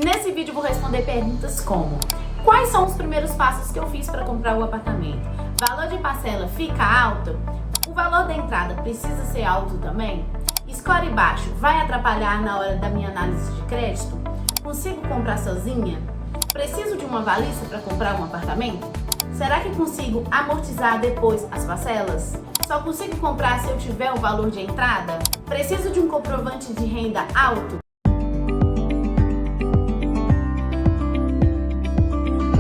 Nesse vídeo eu vou responder perguntas como: quais são os primeiros passos que eu fiz para comprar o apartamento? Valor de parcela fica alto? O valor da entrada precisa ser alto também? Score baixo vai atrapalhar na hora da minha análise de crédito? Consigo comprar sozinha? Preciso de uma valista para comprar um apartamento? Será que consigo amortizar depois as parcelas? Só consigo comprar se eu tiver o valor de entrada? Preciso de um comprovante de renda alto?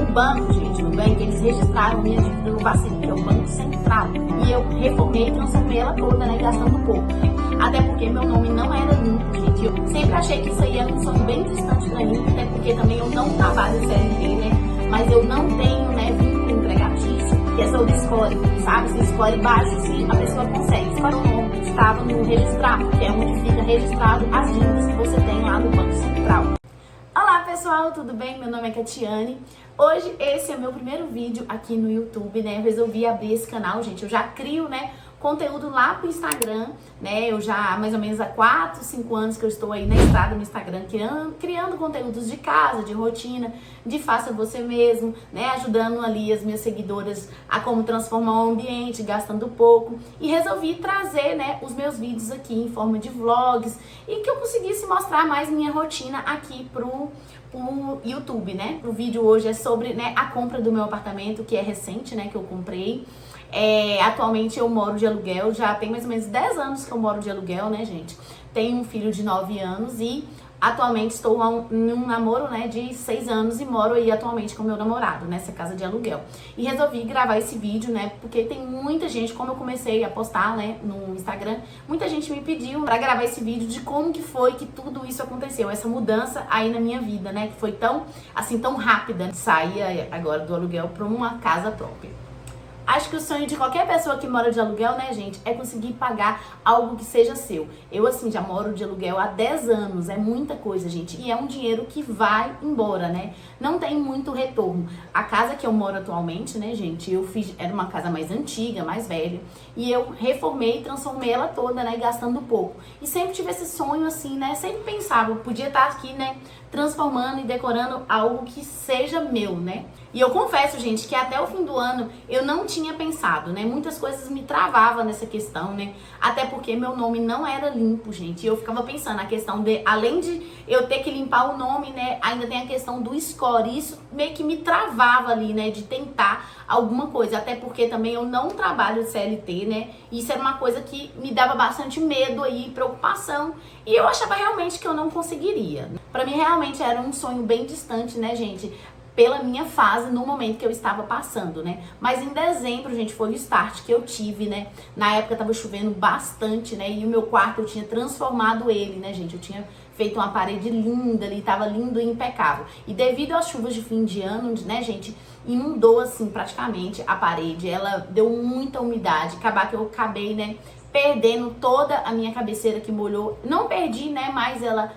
O banco, gente, no Nubank, eles registraram minha dívida no Bacen, que é o Banco Central. E eu reformei e transformei ela toda, né, gastando pouco, né? Até porque meu nome não era limpo, gente. Eu sempre achei que isso aí era um sonho bem distante pra mim, até porque também eu não trabalho em CLT, né? Mas eu não tenho, né, vínculo empregatício, que é sobre score, sabe? Se score baixo, se a pessoa consegue. Score o nome estava no registrar, que é onde fica registrado as dívidas que você tem lá no Banco Central. Olá pessoal, tudo bem? Meu nome é Catiane. Hoje esse é meu primeiro vídeo aqui no YouTube, né? Eu resolvi abrir esse canal, gente. Eu já crio, né, conteúdo lá pro Instagram, né? Eu já mais ou menos há 4, 5 anos que eu estou aí na estrada no Instagram, criando conteúdos de casa, de rotina, de faça você mesmo, né? Ajudando ali as minhas seguidoras a como transformar o ambiente, gastando pouco. E resolvi trazer, né, os meus vídeos aqui em forma de vlogs e que eu conseguisse mostrar mais minha rotina aqui pro YouTube, né? O vídeo hoje é sobre, né, a compra do meu apartamento, que é recente, né, que eu comprei. Atualmente eu moro de aluguel, já tem mais ou menos 10 anos que eu moro de aluguel, né, gente? Tenho um filho de 9 anos e atualmente estou num namoro, né, de 6 anos e moro aí atualmente com meu namorado, nessa casa de aluguel. E resolvi gravar esse vídeo, né, porque tem muita gente, como eu comecei a postar, né, no Instagram, muita gente me pediu pra gravar esse vídeo de como que foi que tudo isso aconteceu, essa mudança aí na minha vida, né, que foi tão, assim, tão rápida, sair agora do aluguel pra uma casa própria. Acho que o sonho de qualquer pessoa que mora de aluguel, né, gente, é conseguir pagar algo que seja seu. Eu, assim, já moro de aluguel há 10 anos, é muita coisa, gente, e é um dinheiro que vai embora, né? Não tem muito retorno. A casa que eu moro atualmente, né, gente, era uma casa mais antiga, mais velha, e eu reformei e transformei ela toda, né, gastando pouco. E sempre tive esse sonho, assim, né, sempre pensava, eu podia estar aqui, né, transformando e decorando algo que seja meu, né? E eu confesso, gente, que até o fim do ano eu não tinha pensado, né? Muitas coisas me travavam nessa questão, né? Até porque meu nome não era limpo, gente. E eu ficava pensando na questão de, além de eu ter que limpar o nome, né? Ainda tem a questão do score. Isso meio que me travava ali, né? De tentar alguma coisa. Até porque também eu não trabalho de CLT, né? Isso era uma coisa que me dava bastante medo aí, preocupação. E eu achava realmente que eu não conseguiria. Pra mim, realmente era um sonho bem distante, né, gente? Pela minha fase, no momento que eu estava passando, né? Mas em dezembro, gente, foi o start que eu tive, né? Na época tava chovendo bastante, né? E o meu quarto, eu tinha transformado ele, né, gente? Eu tinha feito uma parede linda ali, tava lindo e impecável. E devido às chuvas de fim de ano, né, gente, inundou, assim, praticamente a parede. Ela deu muita umidade, acabar que eu acabei, né, perdendo toda a minha cabeceira que molhou. Não perdi, né, mas ela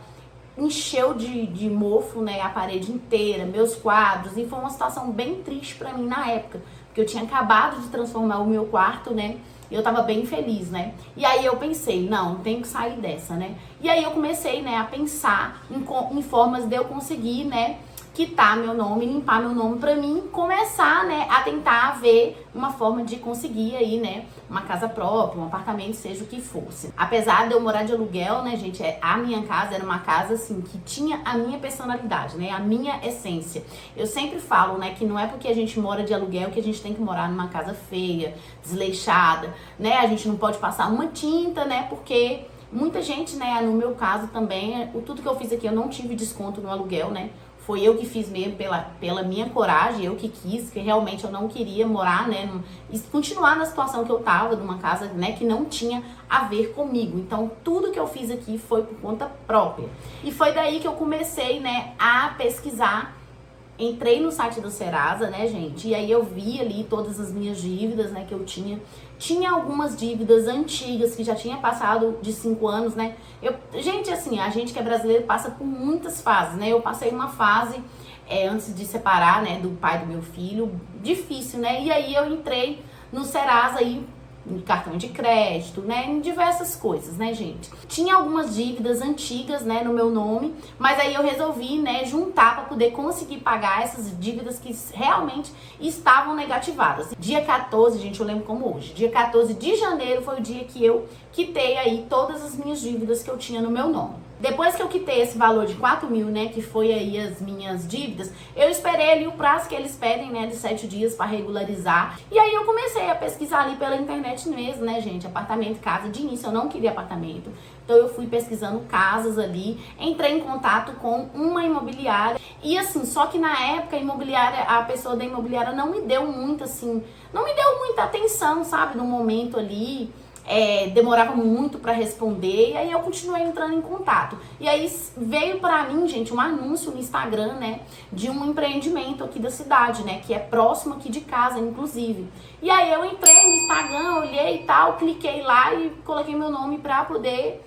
encheu de mofo, né, a parede inteira, meus quadros, e foi uma situação bem triste pra mim na época, porque eu tinha acabado de transformar o meu quarto, né, e eu tava bem feliz, né, e aí eu pensei, não, tenho que sair dessa, né, e aí eu comecei, né, a pensar em formas de eu conseguir, né, quitar meu nome, limpar meu nome pra mim, começar, né, a tentar ver uma forma de conseguir aí, né, uma casa própria, um apartamento, seja o que fosse. Apesar de eu morar de aluguel, né, gente, a minha casa era uma casa, assim, que tinha a minha personalidade, né, a minha essência. Eu sempre falo, né, que não é porque a gente mora de aluguel que a gente tem que morar numa casa feia, desleixada, né, a gente não pode passar uma tinta, né, porque muita gente, né, no meu caso também, tudo que eu fiz aqui eu não tive desconto no aluguel, né, foi eu que fiz mesmo pela minha coragem, eu que quis, que realmente eu não queria morar, né, e continuar na situação que eu tava, numa casa, né, que não tinha a ver comigo. Então, tudo que eu fiz aqui foi por conta própria. E foi daí que eu comecei, né, a pesquisar. Entrei no site do Serasa, né, gente, e aí eu vi ali todas as minhas dívidas, né, que eu tinha. Tinha algumas dívidas antigas que já tinha passado de 5 anos, né. Gente, assim, a gente que é brasileiro passa por muitas fases, né. Eu passei uma fase antes de separar, né, do pai do meu filho, difícil, né. E aí eu entrei no Serasa e em cartão de crédito, né, em diversas coisas, né, gente. Tinha algumas dívidas antigas, né, no meu nome, mas aí eu resolvi, né, juntar para poder conseguir pagar essas dívidas que realmente estavam negativadas. Dia 14, gente, eu lembro como hoje, dia 14 de janeiro foi o dia que eu quitei aí todas as minhas dívidas que eu tinha no meu nome. Depois que eu quitei esse valor de 4 mil, né, que foi aí as minhas dívidas, eu esperei ali o prazo que eles pedem, né, de 7 dias para regularizar. E aí eu comecei a pesquisar ali pela internet mesmo, né, gente, apartamento, casa. De início eu não queria apartamento, então eu fui pesquisando casas ali, entrei em contato com uma imobiliária. E assim, só que na época a imobiliária, a pessoa da imobiliária não me deu muito assim, não me deu muita atenção, sabe, no momento ali. Demorava muito para responder, e aí eu continuei entrando em contato. E aí veio para mim, gente, um anúncio no Instagram, né, de um empreendimento aqui da cidade, né, que é próximo aqui de casa, inclusive. E aí eu entrei no Instagram, olhei e tal, cliquei lá e coloquei meu nome para poder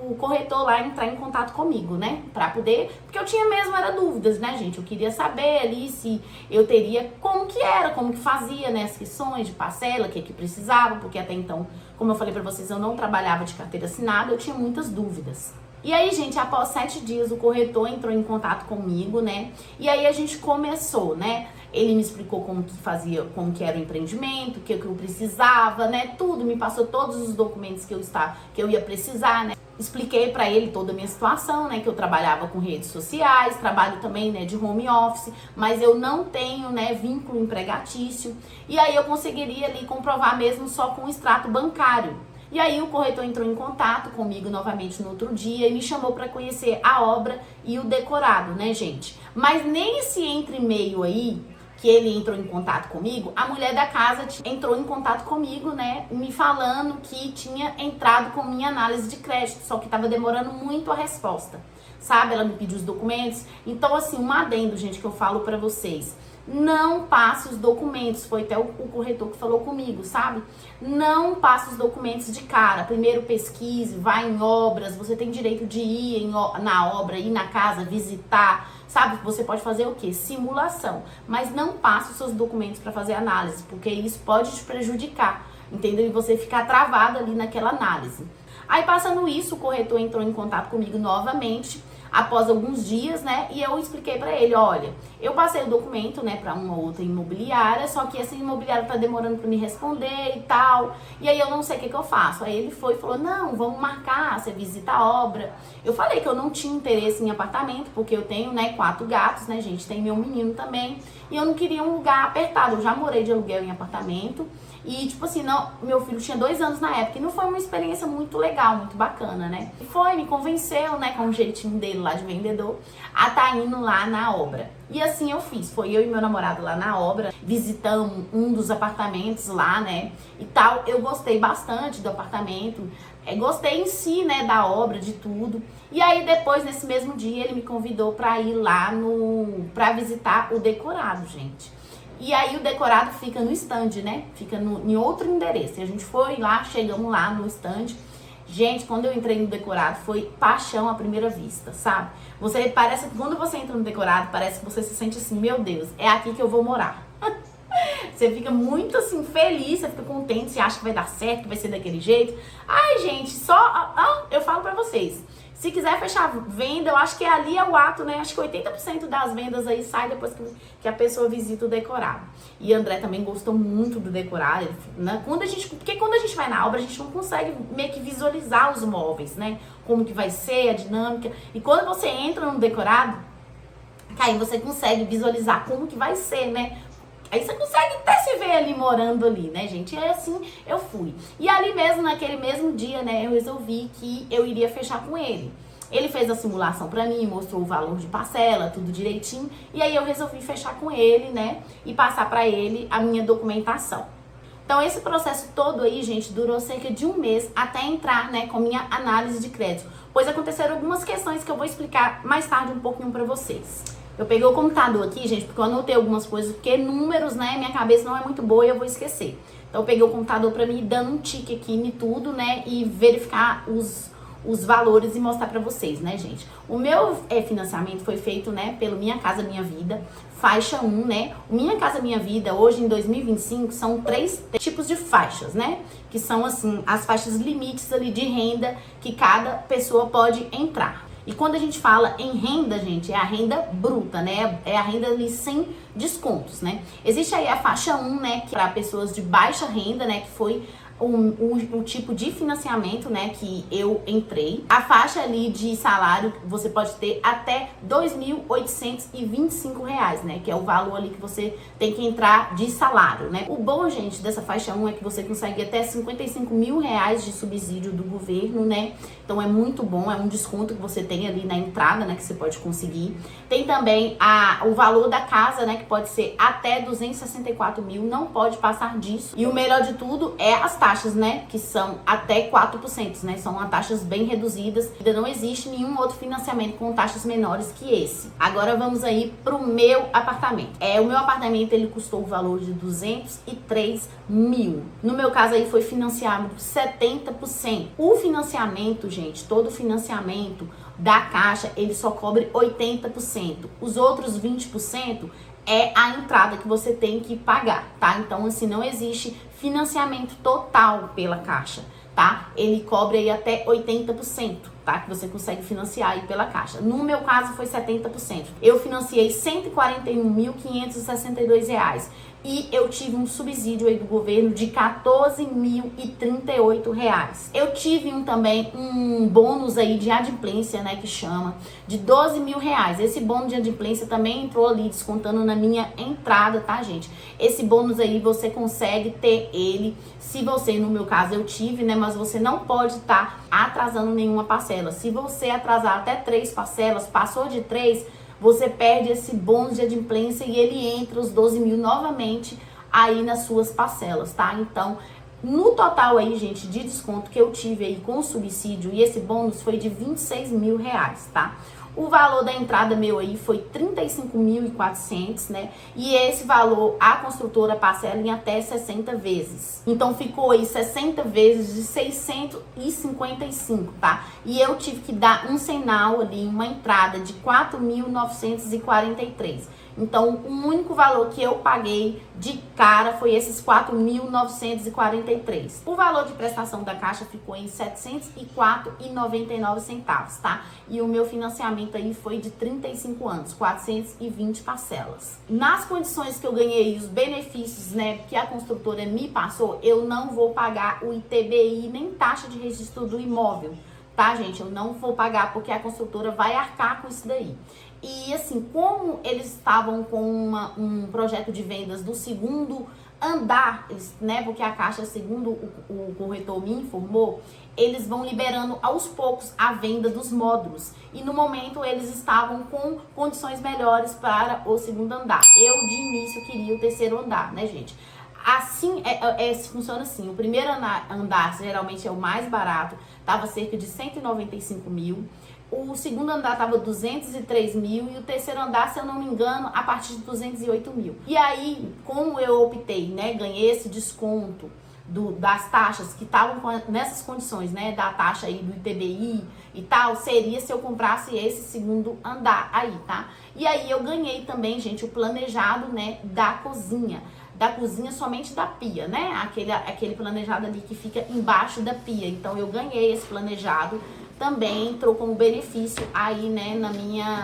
o corretor lá entrar em contato comigo, né, pra poder, porque eu tinha mesmo, era dúvidas, né, gente, eu queria saber ali se eu teria, como que era, como que fazia, né, as questões de parcela, o que precisava, porque até então, como eu falei pra vocês, eu não trabalhava de carteira assinada, eu tinha muitas dúvidas. E aí, gente, após 7 dias, o corretor entrou em contato comigo, né, e aí a gente começou, né, ele me explicou como que fazia, como que era o empreendimento, o que eu precisava, né, tudo, me passou todos os documentos que eu ia precisar, né. Expliquei pra ele toda a minha situação, né, que eu trabalhava com redes sociais, trabalho também, né, de home office, mas eu não tenho, né, vínculo empregatício. E aí eu conseguiria ali comprovar mesmo só com o extrato bancário. E aí o corretor entrou em contato comigo novamente no outro dia e me chamou para conhecer a obra e o decorado, né, gente? Mas nem esse entre-meio aí, que ele entrou em contato comigo, a mulher da casa entrou em contato comigo, né, me falando que tinha entrado com minha análise de crédito, só que tava demorando muito a resposta, sabe? Ela me pediu os documentos. Então, assim, um adendo, gente, que eu falo pra vocês: não passe os documentos, foi até o corretor que falou comigo, sabe? Não passe os documentos de cara. Primeiro pesquise, vá em obras, você tem direito de ir na obra, ir na casa, visitar, sabe? Você pode fazer o quê? Simulação. Mas não passe os seus documentos para fazer análise, porque isso pode te prejudicar, entendeu? E você ficar travado ali naquela análise. Aí, passando isso, o corretor entrou em contato comigo novamente, após alguns dias, né, e eu expliquei pra ele: olha, eu passei o documento, né, pra uma outra imobiliária, só que essa imobiliária tá demorando pra me responder e tal, e aí eu não sei o que eu faço. Aí ele foi e falou: não, vamos marcar, você visita a obra. Eu falei que eu não tinha interesse em apartamento, porque eu tenho, né, 4 gatos, né, gente, tem meu menino também, e eu não queria um lugar apertado. Eu já morei de aluguel em apartamento, e, tipo assim, não, meu filho tinha 2 anos na época, e não foi uma experiência muito legal, muito bacana, né? E foi, me convenceu, né, com o jeitinho dele lá de vendedor, a tá indo lá na obra. E assim eu fiz, foi eu e meu namorado lá na obra, visitamos um dos apartamentos lá, né, e tal. Eu gostei bastante do apartamento, gostei em si, né, da obra, de tudo. E aí depois, nesse mesmo dia, ele me convidou pra ir lá pra visitar o decorado, gente. E aí o decorado fica no stand, né? Fica em outro endereço. E a gente foi lá, chegamos lá no stand. Gente, quando eu entrei no decorado, foi paixão à primeira vista, sabe? Você parece que quando você entra no decorado, parece que você se sente assim: meu Deus, é aqui que eu vou morar. Você fica muito assim, feliz, você fica contente, você acha que vai dar certo, que vai ser daquele jeito. Ai, gente, eu falo pra vocês, se quiser fechar venda, eu acho que ali é o ato, né? Acho que 80% das vendas aí sai depois que a pessoa visita o decorado. E André também gostou muito do decorado, né? Porque quando a gente vai na obra, a gente não consegue meio que visualizar os móveis, né? Como que vai ser a dinâmica. E quando você entra no decorado, aí você consegue visualizar como que vai ser, né? Aí você consegue até se ver ali morando ali, né, gente? E assim eu fui. E ali mesmo, naquele mesmo dia, né, eu resolvi que eu iria fechar com ele. Ele fez a simulação pra mim, mostrou o valor de parcela, tudo direitinho. E aí eu resolvi fechar com ele, né, e passar pra ele a minha documentação. Então esse processo todo aí, gente, durou cerca de 1 mês até entrar, né, com minha análise de crédito. Pois aconteceram algumas questões que eu vou explicar mais tarde um pouquinho pra vocês. Eu peguei o computador aqui, gente, porque eu anotei algumas coisas, porque números, né, minha cabeça não é muito boa e eu vou esquecer. Então eu peguei o computador pra mim, dando um tique aqui em tudo, né, e verificar os valores e mostrar pra vocês, né, gente? O meu financiamento foi feito, né, pelo Minha Casa Minha Vida, faixa 1, né? O Minha Casa Minha Vida, hoje em 2025, são 3 tipos de faixas, né? Que são, assim, as faixas limites ali de renda que cada pessoa pode entrar. E quando a gente fala em renda, gente, é a renda bruta, né? É a renda ali sem descontos, né? Existe aí a faixa 1, né, que é para pessoas de baixa renda, né, que foi o tipo de financiamento, né, que eu entrei. A faixa ali de salário, você pode ter até R$2.825, né, que é o valor ali que você tem que entrar de salário, né. O bom, gente, dessa faixa 1 é que você consegue até R$55 mil de subsídio do governo, né. Então é muito bom, é um desconto que você tem ali na entrada, né, que você pode conseguir. Tem também o valor da casa, né, que pode ser até 264 mil, não pode passar disso. E o melhor de tudo é as taxas, né, que são até 4%, né, são taxas bem reduzidas. Ainda não existe nenhum outro financiamento com taxas menores que esse. Agora vamos aí pro meu apartamento. O meu apartamento, ele custou o valor de 203 mil. No meu caso aí foi financiado 70%. O financiamento, gente, todo financiamento da Caixa, ele só cobre 80%. Os outros 20% é a entrada que você tem que pagar, tá? Então, assim, não existe financiamento total pela Caixa, tá? Ele cobre aí até 80%, tá? Que você consegue financiar aí pela Caixa. No meu caso, foi 70%. Eu financiei R$141.562. E eu tive um subsídio aí do governo de R$14.038. Eu tive também um bônus aí de adimplência, né, que chama, de R$12 mil. Esse bônus de adimplência também entrou ali descontando na minha entrada, tá, gente? Esse bônus aí você consegue ter ele, se você, no meu caso, eu tive, né, mas você não pode estar atrasando nenhuma parcela. Se você atrasar até 3 parcelas, passou de 3, você perde esse bônus de adimplência e ele entra os 12 mil novamente aí nas suas parcelas, tá? Então, no total aí, gente, de desconto que eu tive aí com o subsídio e esse bônus foi de R$26 mil, tá? O valor da entrada meu aí foi 35.400, né? E esse valor a construtora parcela em até 60 vezes. Então ficou aí 60 vezes de 655, tá? E eu tive que dar um sinal ali, uma entrada de 4.943. Então, o único valor que eu paguei de cara foi esses 4.943. O valor de prestação da Caixa ficou em R$ 704,99, tá? E o meu financiamento aí foi de 35 anos, 420 parcelas. Nas condições que eu ganhei, os benefícios, né, que a construtora me passou, eu não vou pagar o ITBI nem taxa de registro do imóvel, tá, gente? Eu não vou pagar porque a construtora vai arcar com isso daí. E assim, como eles estavam com um projeto de vendas do segundo andar, né, porque a Caixa, segundo o corretor me informou, eles vão liberando aos poucos a venda dos módulos. E no momento eles estavam com condições melhores para o segundo andar. Eu, de início, queria o terceiro andar, né, gente? Assim, funciona assim, o primeiro andar geralmente é o mais barato, tava cerca de 195 mil, o segundo andar tava 203 mil e o terceiro andar, se eu não me engano, a partir de 208 mil. E aí, como eu optei, né, ganhei esse desconto das taxas que estavam nessas condições, né, da taxa aí do ITBI e tal, seria se eu comprasse esse segundo andar aí, tá? E aí eu ganhei também, gente, o planejado, né, da cozinha somente da pia, né? Aquele planejado ali que fica embaixo da pia. Então eu ganhei esse planejado, também entrou como benefício aí, né,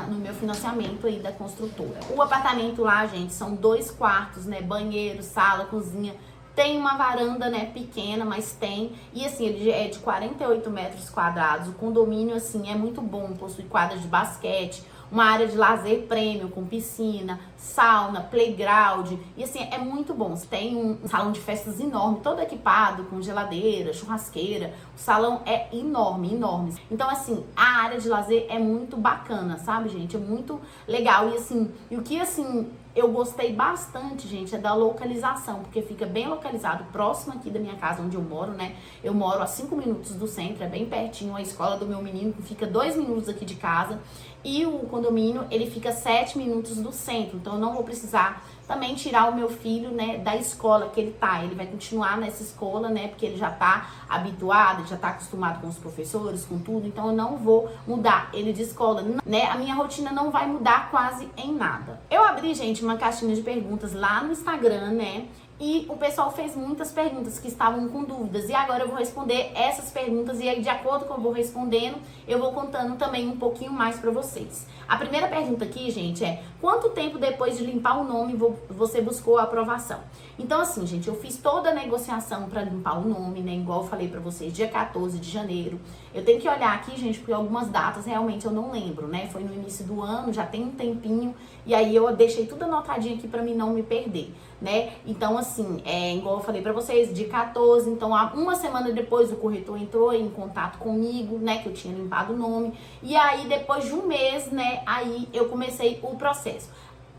no meu financiamento aí da construtora. O apartamento lá, gente, são 2 quartos, né, banheiro, sala, cozinha. Tem uma varanda, né, pequena, mas tem. E assim, ele é de 48 metros quadrados. O condomínio, assim, é muito bom. Possui quadras de basquete, uma área de lazer premium com piscina, sauna, playground. E assim, é muito bom. Tem um salão de festas enorme, todo equipado, com geladeira, churrasqueira. O salão é enorme, enorme. Então, assim, a área de lazer é muito bacana, sabe, gente? É muito legal. E assim, o que, assim, eu gostei bastante, gente, é da localização, porque fica bem localizado, próximo aqui da minha casa, onde eu moro, né? Eu moro a 5 minutos do centro, é bem pertinho. A escola do meu menino fica 2 minutos aqui de casa. E o condomínio, ele fica 7 minutos do centro. Então, eu não vou precisar também tirar o meu filho, né, da escola que ele tá. Ele vai continuar nessa escola, né, porque ele já tá habituado, ele já tá acostumado com os professores, com tudo, então eu não vou mudar ele de escola, né? A minha rotina não vai mudar quase em nada. Eu abri, gente, uma caixinha de perguntas lá no Instagram, né? E o pessoal fez muitas perguntas que estavam com dúvidas. E agora eu vou responder essas perguntas. E aí, de acordo com o que eu vou respondendo, eu vou contando também um pouquinho mais pra vocês. A primeira pergunta aqui, gente, é: quanto tempo depois de limpar o nome você buscou a aprovação? Então, assim, gente, eu fiz toda a negociação pra limpar o nome, né? Igual eu falei pra vocês, dia 14 de janeiro. Eu tenho que olhar aqui, gente, porque algumas datas realmente eu não lembro, né? Foi no início do ano, já tem um tempinho. E aí eu deixei tudo anotadinho aqui pra mim não me perder, né? Então, assim, igual eu falei pra vocês, dia 14, então uma semana depois o corretor entrou em contato comigo, né, que eu tinha limpado o nome, e aí depois de um mês, né, aí eu comecei o processo.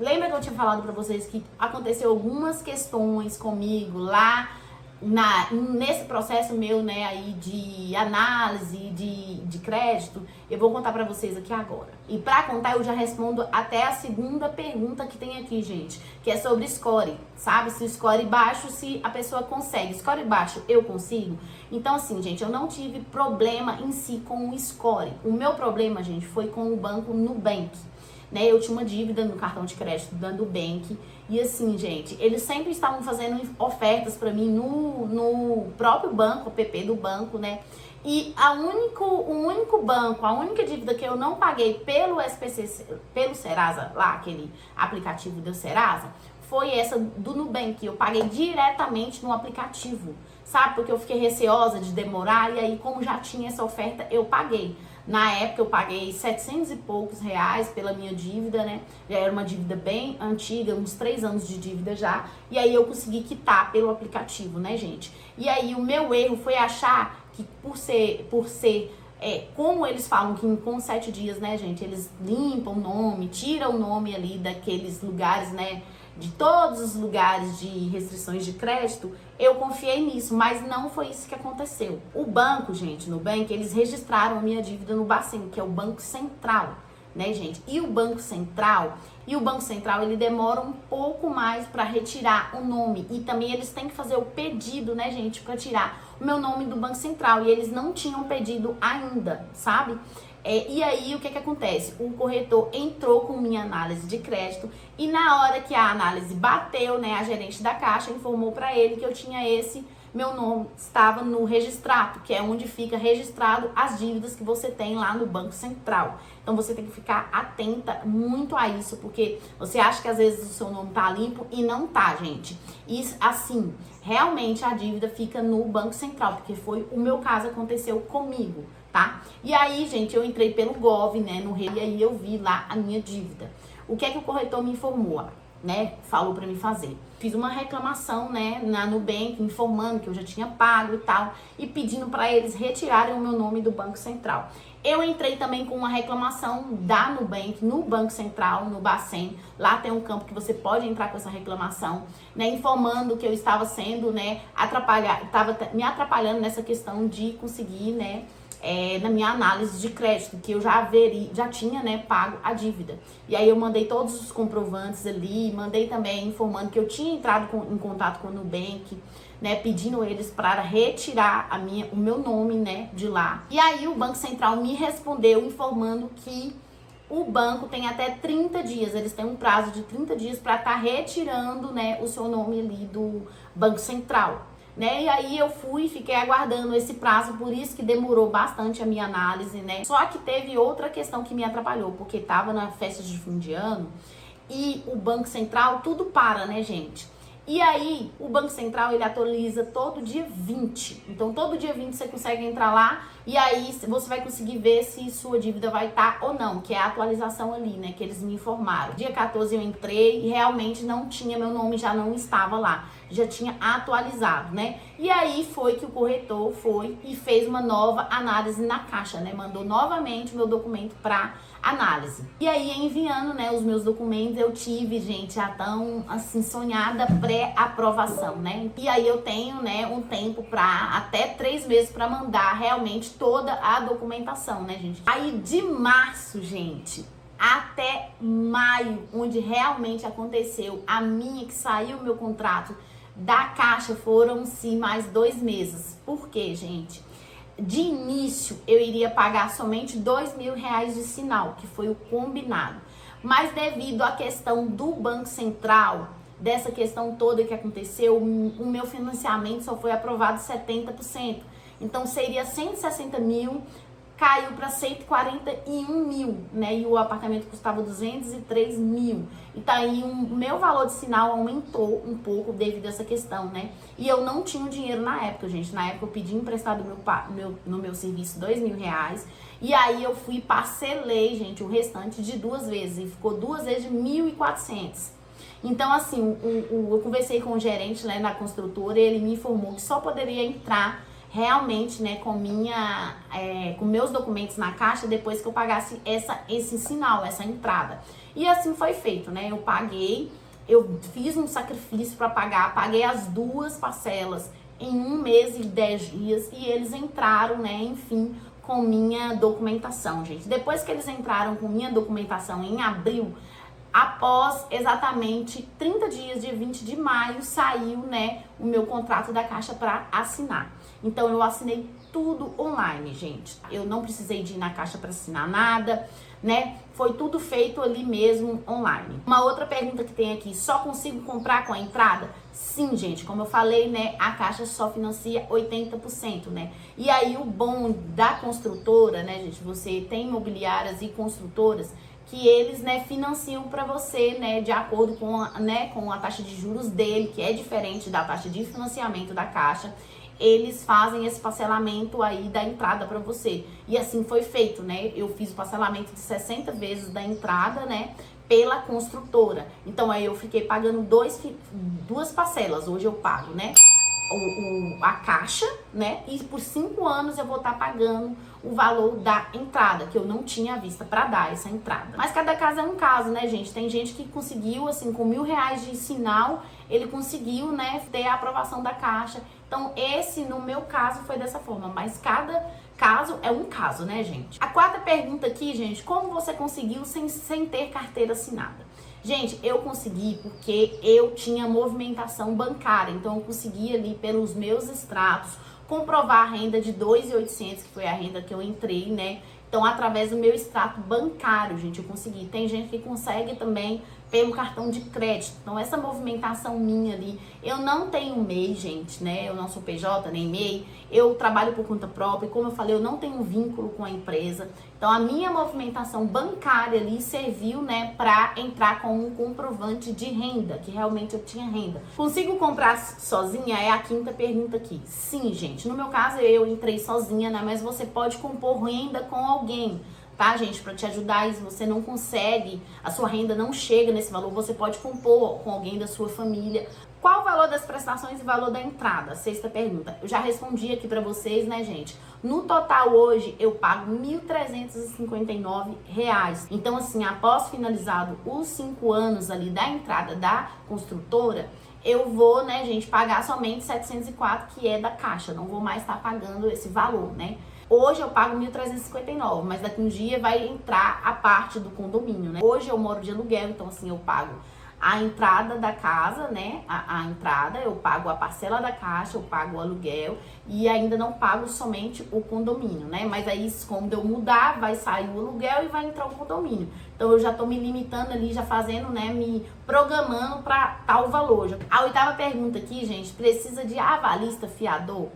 Lembra que eu tinha falado pra vocês que aconteceu algumas questões comigo lá nesse processo meu, né, aí de análise de crédito? Eu vou contar pra vocês aqui agora. E pra contar, eu já respondo até a segunda pergunta que tem aqui, gente, que é sobre score, sabe? Se o score baixo, se a pessoa consegue. Score baixo, eu consigo? Então, assim, gente, eu não tive problema em si com o score. O meu problema, gente, foi com o banco Nubank. Né, eu tinha uma dívida no cartão de crédito da Nubank e assim, gente, eles sempre estavam fazendo ofertas para mim no próprio banco, o PP do banco, né? E o único banco, a única dívida que eu não paguei pelo SPC, pelo Serasa, lá aquele aplicativo do Serasa, foi essa do Nubank. Eu paguei diretamente no aplicativo, sabe? Porque eu fiquei receosa de demorar e aí, como já tinha essa oferta, eu paguei. Na época eu paguei 700 e poucos reais pela minha dívida, né? Já era uma dívida bem antiga, uns 3 anos de dívida já. E aí eu consegui quitar pelo aplicativo, né, gente? E aí o meu erro foi achar que por ser como eles falam que com 7 dias, né, gente, eles limpam o nome, tiram o nome ali daqueles lugares, né, de todos os lugares de restrições de crédito, eu confiei nisso, mas não foi isso que aconteceu. O banco, gente, Nubank, eles registraram a minha dívida no Bacen, que é o Banco Central, né, gente? E o Banco Central, ele demora um pouco mais para retirar o nome. E também eles têm que fazer o pedido, né, gente, para tirar o meu nome do Banco Central. E eles não tinham pedido ainda, sabe? E aí, o que acontece? O corretor entrou com minha análise de crédito e na hora que a análise bateu, né, a gerente da Caixa informou para ele que eu tinha meu nome estava no registrato, que é onde fica registrado as dívidas que você tem lá no Banco Central. Então, você tem que ficar atenta muito a isso, porque você acha que às vezes o seu nome tá limpo e não tá, gente. E assim, realmente a dívida fica no Banco Central, porque foi o meu caso, aconteceu comigo, tá? E aí, gente, eu entrei pelo Gov, né, no Rei, e aí eu vi lá a minha dívida. O que é que o corretor me informou, né, falou pra mim fazer? Fiz uma reclamação, né, na Nubank, informando que eu já tinha pago e tal, e pedindo pra eles retirarem o meu nome do Banco Central. Eu entrei também com uma reclamação da Nubank no Banco Central, no Bacen. Lá tem um campo que você pode entrar com essa reclamação, né, informando que eu estava sendo, né, estava me atrapalhando nessa questão de conseguir, né, na minha análise de crédito, que eu já tinha, né, pago a dívida. E aí eu mandei todos os comprovantes ali, mandei também informando que eu tinha entrado em contato com o Nubank, né, pedindo eles para retirar o meu nome, né, de lá. E aí o Banco Central me respondeu informando que o banco tem até 30 dias, eles têm um prazo de 30 dias para estar retirando, né, o seu nome ali do Banco Central. Né? E aí eu fiquei aguardando esse prazo, por isso que demorou bastante a minha análise, né? Só que teve outra questão que me atrapalhou, porque tava na festa de fim de ano e o Banco Central, tudo para, né, gente? E aí, o Banco Central, ele atualiza todo dia 20. Então, todo dia 20 você consegue entrar lá e aí você vai conseguir ver se sua dívida vai estar ou não, que é a atualização ali, né, que eles me informaram. Dia 14 eu entrei e realmente não tinha, meu nome já não estava lá, já tinha atualizado, né? E aí foi que o corretor foi e fez uma nova análise na Caixa, né? Mandou novamente o meu documento para análise. E aí, enviando, né, os meus documentos, eu tive, gente, a tão, assim, sonhada pré-aprovação, né? E aí eu tenho, né, um tempo para até 3 meses para mandar realmente toda a documentação, né, gente? Aí, de março, gente, até maio, onde realmente aconteceu a minha, que saiu o meu contrato da Caixa, foram-se mais 2 meses. Por quê, gente? De início, eu iria pagar somente R$ 2.000 de sinal, que foi o combinado. Mas devido à questão do Banco Central, dessa questão toda que aconteceu, o meu financiamento só foi aprovado 70%. Então, seria 160 mil, caiu para 141 mil, né? E o apartamento custava 203 mil. E tá aí, o meu valor de sinal aumentou um pouco devido a essa questão, né? E eu não tinha dinheiro na época, gente. Na época eu pedi emprestado no meu serviço R$ 2.000. E aí eu fui e parcelei, gente, o restante de 2 vezes. E ficou 2 vezes de 1.400. Então, assim, eu conversei com o gerente, né, na construtora, e ele me informou que só poderia entrar realmente, né, com meus documentos na Caixa depois que eu pagasse esse sinal, essa entrada. E assim foi feito, né? Eu paguei, eu fiz um sacrifício para pagar, paguei as 2 parcelas em 1 mês e 10 dias e eles entraram, né, enfim, com minha documentação, gente. Depois que eles entraram com minha documentação em abril, após exatamente 30 dias, dia 20 de maio, saiu, né, o meu contrato da Caixa para assinar. Então, eu assinei tudo online, gente. Eu não precisei de ir na Caixa para assinar nada, né? Foi tudo feito ali mesmo online. Uma outra pergunta que tem aqui, só consigo comprar com a entrada? Sim, gente, como eu falei, né, a Caixa só financia 80%, né? E aí o bom da construtora, né, gente, você tem imobiliárias e construtoras que eles, né, financiam para você, né, de acordo com a taxa de juros dele, que é diferente da taxa de financiamento da Caixa. Eles fazem esse parcelamento aí da entrada para você. E assim foi feito, né? Eu fiz o parcelamento de 60 vezes da entrada, né, pela construtora. Então aí eu fiquei pagando 2 parcelas. Hoje eu pago, né, a Caixa, né? E por 5 anos eu vou estar pagando o valor da entrada, que eu não tinha vista para dar essa entrada. Mas cada caso é um caso, né, gente? Tem gente que conseguiu, assim, com R$ 1.000 de sinal, ele conseguiu, né, ter a aprovação da Caixa. Então, esse, no meu caso, foi dessa forma. Mas cada caso é um caso, né, gente? A 4ª pergunta aqui, gente, como você conseguiu sem ter carteira assinada? Gente, eu consegui porque eu tinha movimentação bancária, então eu consegui ali pelos meus extratos comprovar a renda de 2.800, que foi a renda que eu entrei, né? Então, através do meu extrato bancário, gente, eu consegui. Tem gente que consegue também pelo cartão de crédito. Então, essa movimentação minha ali, eu não tenho MEI, gente, né? Eu não sou PJ, nem MEI. Eu trabalho por conta própria. Como eu falei, eu não tenho vínculo com a empresa. Então, a minha movimentação bancária ali serviu, né, para entrar com um comprovante de renda, que realmente eu tinha renda. Consigo comprar sozinha? É a 5ª pergunta aqui. Sim, gente. No meu caso, eu entrei sozinha, né? Mas você pode compor renda com alguém, tá, gente? Para te ajudar, e se você não consegue, a sua renda não chega nesse valor, você pode compor com alguém da sua família. Qual o valor das prestações e valor da entrada? 6ª pergunta. Eu já respondi aqui para vocês, né, gente? No total, hoje, eu pago R$ 1.359. Então, assim, após finalizado os 5 anos ali da entrada da construtora, eu vou, né, gente, pagar somente 704, que é da Caixa. Não vou mais estar pagando esse valor, né? Hoje eu pago 1.359, mas daqui um dia vai entrar a parte do condomínio, né? Hoje eu moro de aluguel, então assim, eu pago a entrada da casa, né? A entrada, eu pago a parcela da Caixa, eu pago o aluguel e ainda não pago somente o condomínio, né? Mas aí, quando eu mudar, vai sair o aluguel e vai entrar o condomínio. Então eu já tô me limitando ali, já fazendo, né? Me programando para tal valor. A 8ª pergunta aqui, gente, precisa de avalista fiador?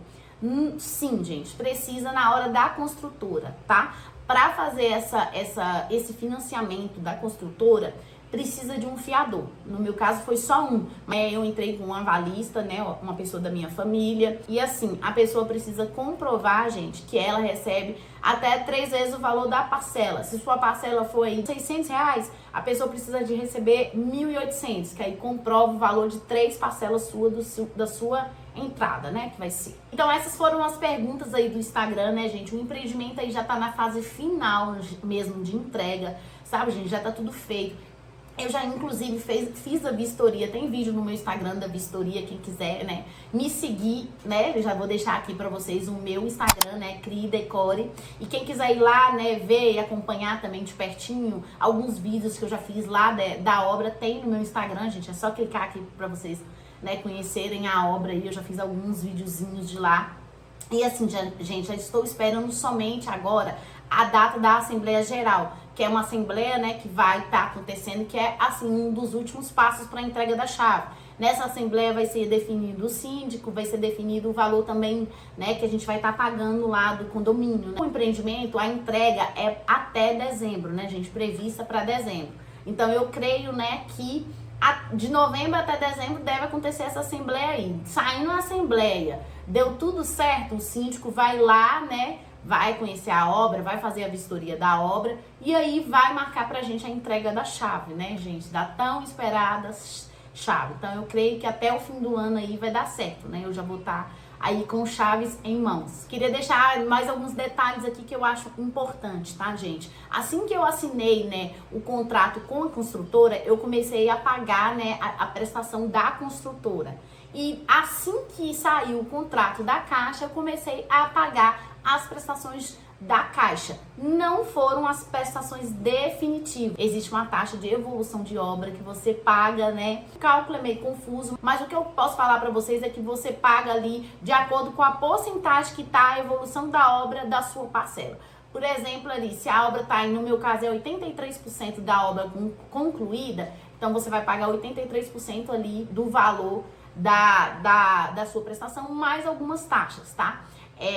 Sim, gente, precisa na hora da construtora, tá? Para fazer esse financiamento da construtora, precisa de um fiador. No meu caso foi só um. Eu entrei com um avalista, né, uma pessoa da minha família. E assim, a pessoa precisa comprovar, gente, que ela recebe até 3 vezes o valor da parcela. Se sua parcela for aí R$600, a pessoa precisa de receber 1.800, que aí comprova o valor de 3 parcelas da sua entrada, né, que vai ser. Então essas foram as perguntas aí do Instagram, né, gente? O empreendimento aí já tá na fase final mesmo de entrega, sabe, gente? Já tá tudo feito. Eu já, inclusive, fiz a vistoria, tem vídeo no meu Instagram da vistoria, quem quiser, né, me seguir, né, eu já vou deixar aqui pra vocês o meu Instagram, né, Crie Decore, e quem quiser ir lá, né, ver e acompanhar também de pertinho alguns vídeos que eu já fiz lá da obra, tem no meu Instagram, gente, é só clicar aqui pra vocês, né, conhecerem a obra aí, eu já fiz alguns videozinhos de lá. E assim, gente, já estou esperando somente agora a data da Assembleia Geral, que é uma assembleia, né, que vai estar acontecendo, que é, assim, um dos últimos passos para a entrega da chave. Nessa assembleia vai ser definido o síndico, vai ser definido o valor também, né, que a gente vai estar pagando lá do condomínio. O empreendimento, a entrega é até dezembro, né, gente, prevista para dezembro. Então, eu creio, né, que de novembro até dezembro deve acontecer essa assembleia aí. Saindo a assembleia, deu tudo certo, o síndico vai lá, né, vai conhecer a obra, vai fazer a vistoria da obra e aí vai marcar pra gente a entrega da chave, né, gente, da tão esperada chave. Então eu creio que até o fim do ano aí vai dar certo, né, eu já vou estar aí com chaves em mãos. Queria deixar mais alguns detalhes aqui que eu acho importante, tá, gente? Assim que eu assinei, né, o contrato com a construtora, eu comecei a pagar, né, a prestação da construtora. E assim que saiu o contrato da Caixa, eu comecei a pagar as prestações da Caixa. Não foram as prestações definitivas. Existe uma taxa de evolução de obra que você paga, né? O cálculo é meio confuso, mas o que eu posso falar para vocês é que você paga ali de acordo com a porcentagem que tá a evolução da obra da sua parcela. Por exemplo, ali, se a obra tá, no meu caso, é 83% da obra concluída, então você vai pagar 83% ali do valor da sua prestação, mais algumas taxas, tá?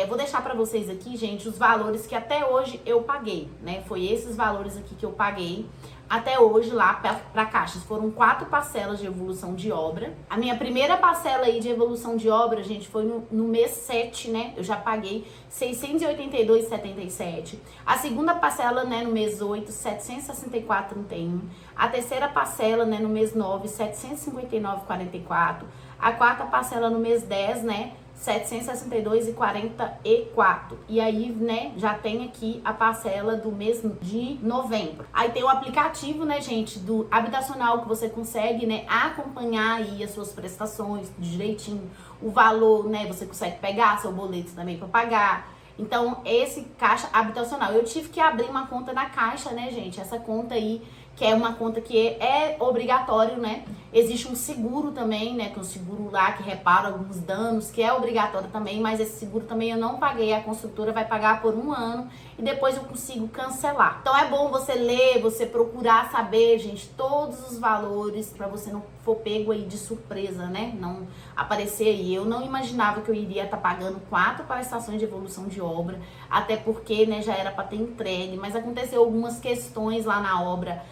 Vou deixar pra vocês aqui, gente, os valores que até hoje eu paguei, né? Foi esses valores aqui que eu paguei até hoje lá pra Caixas. Foram 4 parcelas de evolução de obra. A minha primeira parcela aí de evolução de obra, gente, foi no mês 7, né? Eu já paguei R$ 682,77. A segunda parcela, né, no mês 8, R$ 764,31. A terceira parcela, né, no mês 9, R$ 759,44. A quarta parcela no mês 10, né, R$ 762,44. E aí, né, já tem aqui a parcela do mês de novembro. Aí tem o aplicativo, né, gente, do habitacional que você consegue, né, acompanhar aí as suas prestações direitinho. O valor, né, você consegue pegar seu boleto também para pagar. Então, esse Caixa Habitacional. Eu tive que abrir uma conta na Caixa, né, gente? Essa conta aí, que é uma conta que é obrigatório, né? Existe um seguro também, né? Que é um seguro lá que repara alguns danos, que é obrigatório também, mas esse seguro também eu não paguei, a construtora vai pagar por 1 ano e depois eu consigo cancelar. Então é bom você ler, você procurar saber, gente, todos os valores para você não for pego aí de surpresa, né? Não aparecer aí. Eu não imaginava que eu iria estar pagando 4 prestações de evolução de obra, até porque, né, já era para ter entregue, mas aconteceu algumas questões lá na obra.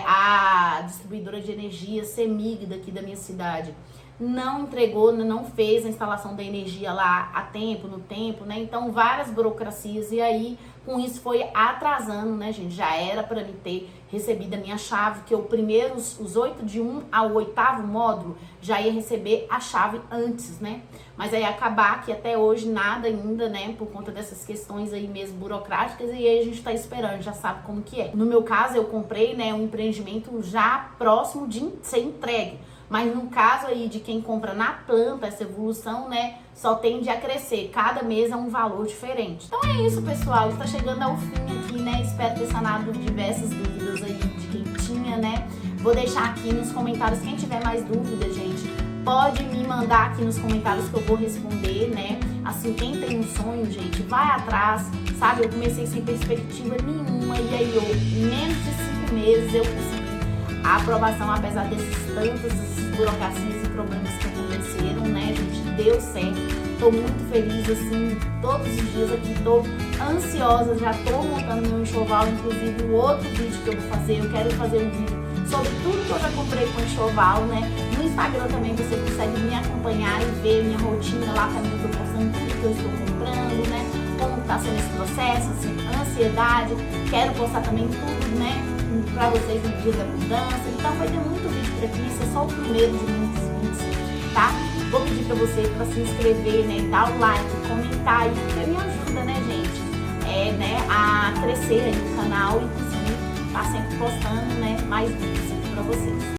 A distribuidora de energia CEMIG daqui da minha cidade não entregou, não fez a instalação da energia lá a tempo, no tempo, né? Então várias burocracias e aí com isso foi atrasando, né, gente? Já era para mim ter recebido a minha chave, que eu primeiro, os 8 de 1 ao 8º módulo, já ia receber a chave antes, né? Mas aí acabar que até hoje nada ainda, né? Por conta dessas questões aí mesmo burocráticas, e aí a gente tá esperando, já sabe como que é. No meu caso, eu comprei, né, um empreendimento já próximo de ser entregue. Mas no caso aí de quem compra na planta, essa evolução, né, só tende a crescer. Cada mês é um valor diferente. Então é isso, pessoal. Está chegando ao fim aqui, né? Espero ter sanado diversas dúvidas aí de quem tinha, né? Vou deixar aqui nos comentários. Quem tiver mais dúvidas, gente, pode me mandar aqui nos comentários que eu vou responder, né? Assim, quem tem um sonho, gente, vai atrás, sabe? Eu comecei sem perspectiva nenhuma e aí em menos de 5 meses eu consegui a aprovação, apesar desses tantos burocracias e problemas que aconteceram, né, gente? Deu certo. Tô muito feliz, assim, todos os dias aqui, tô ansiosa, já tô montando meu enxoval, inclusive o outro vídeo que eu vou fazer, eu quero fazer um vídeo sobre tudo que eu já comprei com enxoval, né? No Instagram também você consegue me acompanhar e ver minha rotina lá, também eu tô postando tudo que eu estou comprando, né? Como tá sendo esse processo, assim, ansiedade, quero postar também tudo, né, pra vocês no Dia da Mudança. Então vai ter muito vídeo por aqui, isso é só o primeiro de muitos vídeos, tá? Vou pedir pra você pra se inscrever, né, dar o like, comentar aí, porque me ajuda, né, gente? Né, a crescer aí o canal e conseguir estar sempre postando, né, mais vídeos aqui para vocês.